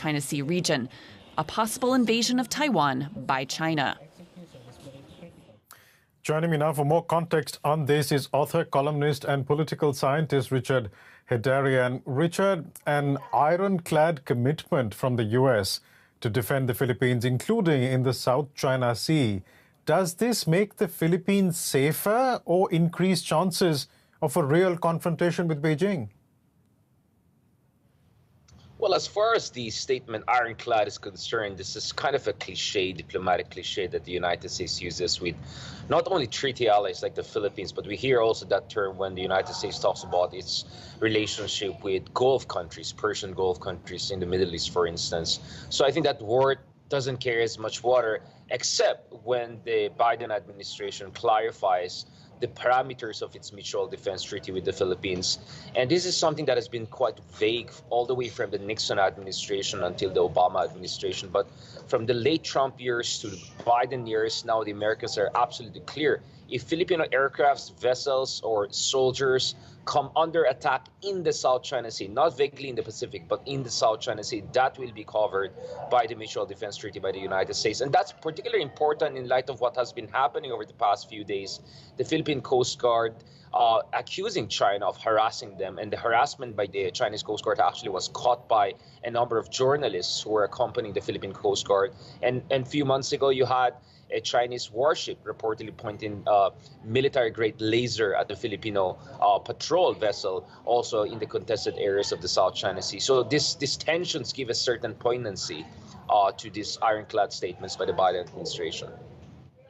China Sea region, a possible invasion of Taiwan by China. Joining me now for more context on this is author, columnist and political scientist Richard Hedarian. Richard, an ironclad commitment from the US to defend the Philippines, including in the South China Sea. Does this make the Philippines safer or increase chances of a real confrontation with Beijing? Well, as far as the statement ironclad is concerned, this is kind of a cliche, diplomatic cliche that the United States uses with not only treaty allies like the Philippines, but we hear also that term when the United States talks about its relationship with Gulf countries, Persian Gulf countries in the Middle East, for instance. So I think that word doesn't carry as much water, except when the Biden administration clarifies the parameters of its mutual defense treaty with the Philippines. And this is something that has been quite vague all the way from the Nixon administration until the Obama administration. But from the late Trump years to the Biden years, now the Americans are absolutely clear. If Filipino aircrafts, vessels, or soldiers come under attack in the South China Sea, not vaguely in the Pacific, but in the South China Sea, that will be covered by the Mutual Defense Treaty by the United States. And that's particularly important in light of what has been happening over the past few days. The Philippine Coast Guard accusing China of harassing them, and the harassment by the Chinese Coast Guard actually was caught by a number of journalists who were accompanying the Philippine Coast Guard. And a few months ago, you had a Chinese warship reportedly pointing military-grade laser at the Filipino patrol vessel, also in the contested areas of the South China Sea. So these tensions give a certain poignancy to these ironclad statements by the Biden administration.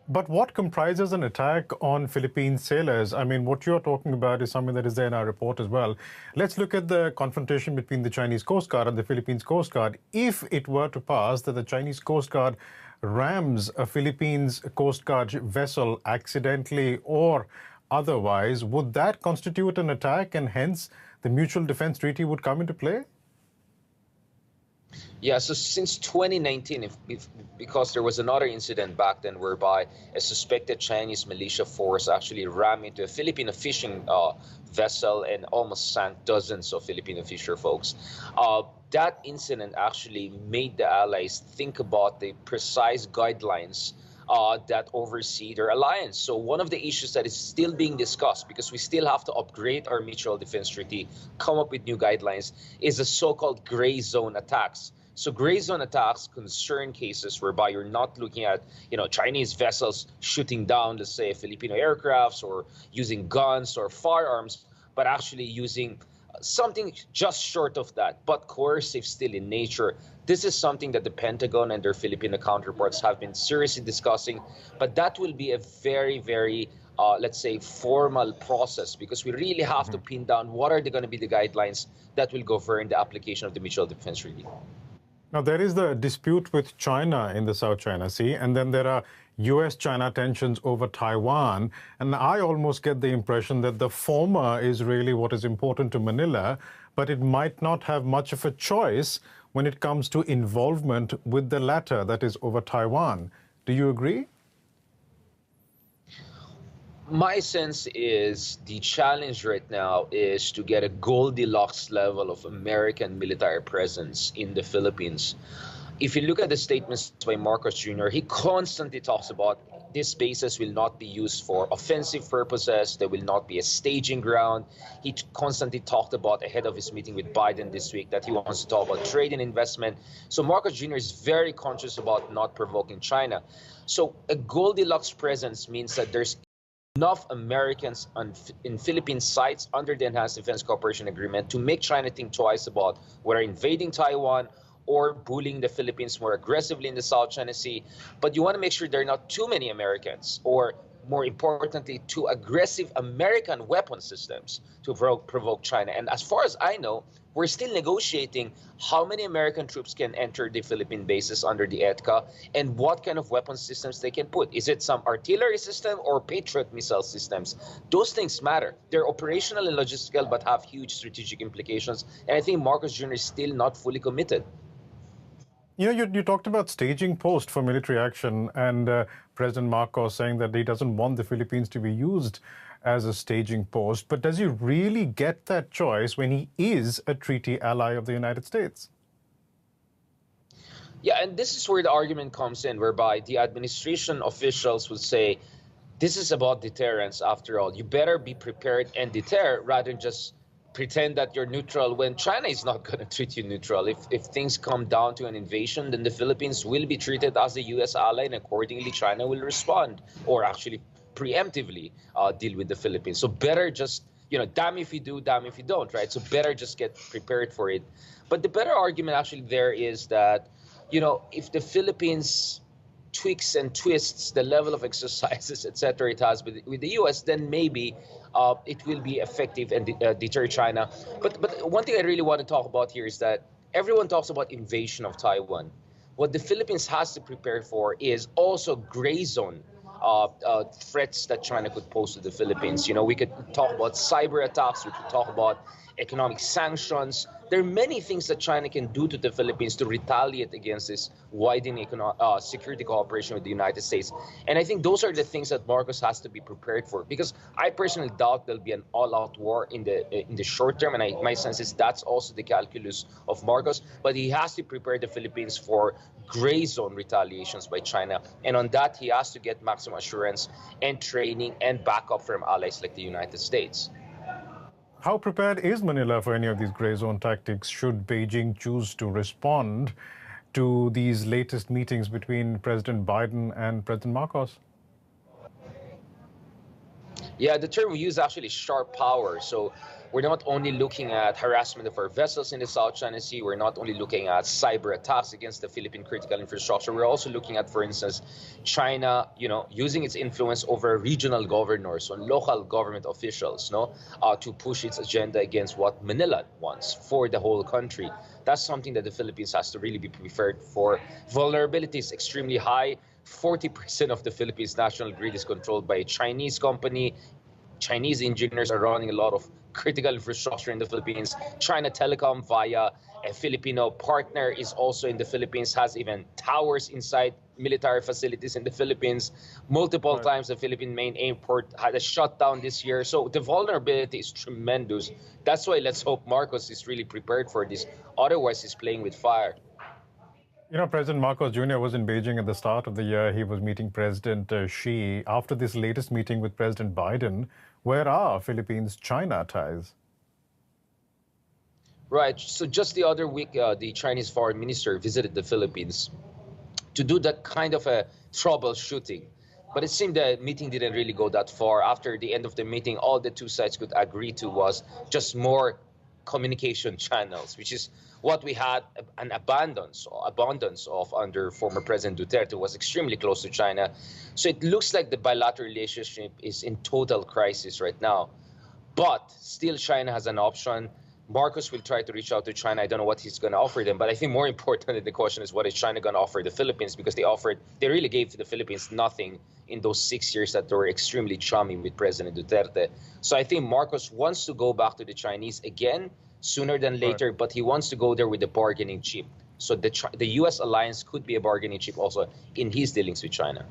But what comprises an attack on Philippine sailors? I mean, what you're talking about is something that is there in our report as well. Let's look at the confrontation between the Chinese Coast Guard and the Philippines Coast Guard. If it were to pass that the Chinese Coast Guard rams a Philippines Coast Guard vessel accidentally or otherwise, would that constitute an attack and hence the Mutual Defense Treaty would come into play? Yeah, so since 2019, because there was another incident back then whereby a suspected Chinese militia force actually rammed into a Filipino fishing vessel and almost sank dozens of Filipino fisher folks. That incident actually made the allies think about the precise guidelines that oversee their alliance. So one of the issues that is still being discussed, because we still have to upgrade our mutual defense treaty, come up with new guidelines, is the so-called gray zone attacks. So gray zone attacks concern cases whereby you're not looking at, Chinese vessels shooting down, let's say, Filipino aircrafts or using guns or firearms, but actually using something just short of that, but coercive still in nature. This is something that the Pentagon and their Filipino counterparts have been seriously discussing, but that will be a very, very, let's say, formal process, because we really have to pin down what are going to be the guidelines that will govern the application of the Mutual Defense Treaty. Now, there is the dispute with China in the South China Sea, and then there are US-China tensions over Taiwan. And I almost get the impression that the former is really what is important to Manila, but it might not have much of a choice when it comes to involvement with the latter, that is over Taiwan. Do you agree? My sense is the challenge right now is to get a Goldilocks level of American military presence in the Philippines. If you look at the statements by Marcos Jr., he constantly talks about these bases will not be used for offensive purposes. There will not be a staging ground. He constantly talked about, ahead of his meeting with Biden this week, that he wants to talk about trade and investment. So Marcos Jr. is very conscious about not provoking China. So a Goldilocks presence means that there's enough Americans in Philippine sites under the Enhanced Defense Cooperation Agreement to make China think twice about whether invading Taiwan or bullying the Philippines more aggressively in the South China Sea. But you want to make sure there are not too many Americans, or more importantly, too aggressive American weapon systems to provoke China. And as far as I know, we're still negotiating how many American troops can enter the Philippine bases under the EDCA and what kind of weapon systems they can put. Is it some artillery system or Patriot missile systems? Those things matter. They're operational and logistical, but have huge strategic implications. And I think Marcos Jr. is still not fully committed. You know, you talked about staging post for military action, and President Marcos saying that he doesn't want the Philippines to be used as a staging post. But does he really get that choice when he is a treaty ally of the United States? Yeah, and this is where the argument comes in, whereby the administration officials would say, this is about deterrence after all. You better be prepared and deter rather than just pretend that you're neutral when China is not going to treat you neutral. If things come down to an invasion, then the Philippines will be treated as a U.S. ally, and accordingly, China will respond, or actually preemptively deal with the Philippines. So better just, damn if you do, damn if you don't, right? So better just get prepared for it. But the better argument actually there is that, if the Philippines tweaks and twists the level of exercises, etc., it has with the U.S., then maybe it will be effective and deter China. But one thing I really want to talk about here is that everyone talks about invasion of Taiwan. What the Philippines has to prepare for is also gray zone threats that China could pose to the Philippines. We could talk about cyber attacks. We could talk about economic sanctions. There are many things that China can do to the Philippines to retaliate against this widening security cooperation with the United States. And I think those are the things that Marcos has to be prepared for, because I personally doubt there'll be an all-out war in the short term. And my sense is that's also the calculus of Marcos. But he has to prepare the Philippines for gray zone retaliations by China. And on that, he has to get maximum assurance and training and backup from allies like the United States. How prepared is Manila for any of these gray zone tactics should Beijing choose to respond to these latest meetings between President Biden and President Marcos? Yeah, the term we use actually is sharp power. So we're not only looking at harassment of our vessels in the South China Sea. We're not only looking at cyber attacks against the Philippine critical infrastructure. We're also looking at, for instance, China, using its influence over regional governors or local government officials, to push its agenda against what Manila wants for the whole country. That's something that the Philippines has to really be prepared for. Vulnerability is extremely high. 40% of the Philippines national grid is controlled by a Chinese company. Chinese engineers are running a lot of critical infrastructure in the Philippines. China Telecom, via a Filipino partner, is also in the Philippines, has even towers inside military facilities in the Philippines. Multiple times the Philippine main airport had a shutdown this year. So the vulnerability is tremendous. That's why let's hope Marcos is really prepared for this. Otherwise, he's playing with fire. President Marcos Jr. was in Beijing at the start of the year. He was meeting President Xi. After this latest meeting with President Biden, where are Philippines-China ties? Right. So just the other week, the Chinese foreign minister visited the Philippines to do that kind of a troubleshooting. But it seemed the meeting didn't really go that far. After the end of the meeting, all the two sides could agree to was just more communication channels, which is what we had an abundance of under former President Duterte, who was extremely close to China. So it looks like the bilateral relationship is in total crisis right now. But still, China has an option. Marcos will try to reach out to China. I don't know what he's going to offer them, but I think more important than the question is what is China going to offer the Philippines, because they really gave to the Philippines nothing in those 6 years that they were extremely chummy with President Duterte. So I think Marcos wants to go back to the Chinese again, sooner than later, but he wants to go there with the bargaining chip. So the U.S. alliance could be a bargaining chip also in his dealings with China.